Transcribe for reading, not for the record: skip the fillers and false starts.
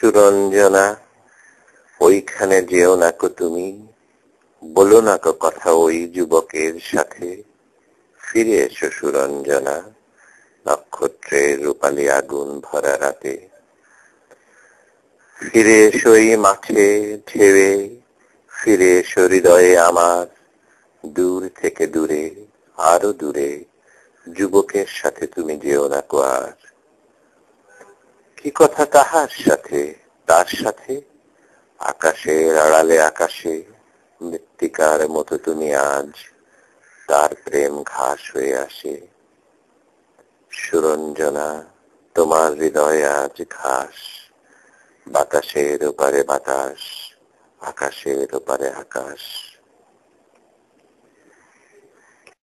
সুরঞ্জনা, ওইখানে যেও না কো তুমি, বলো না কো কথা ওই যুবকের সাথে। ফিরে এসো সুরঞ্জনা, নক্ষত্রের রূপালী আগুন ভরা রাতে। ফিরে এসো এই মাঠে ঢেউয়ে, ফিরে এসো হৃদয়ে আমার। দূর থেকে দূরে, আরো দূরে, যুবকের সাথে তুমি যেও না কো আর। কি কথা তাহার সাথে, তার সাথে? আকাশের আড়ালে আকাশে, মৃত্তিকার মতো তুমি আজ, তার প্রেম ঘাস হয়ে আসে। সুরঞ্জনা, তোমার হৃদয় আজ ঘাস, বাতাসের ওপারে বাতাস, আকাশের ওপারে আকাশ।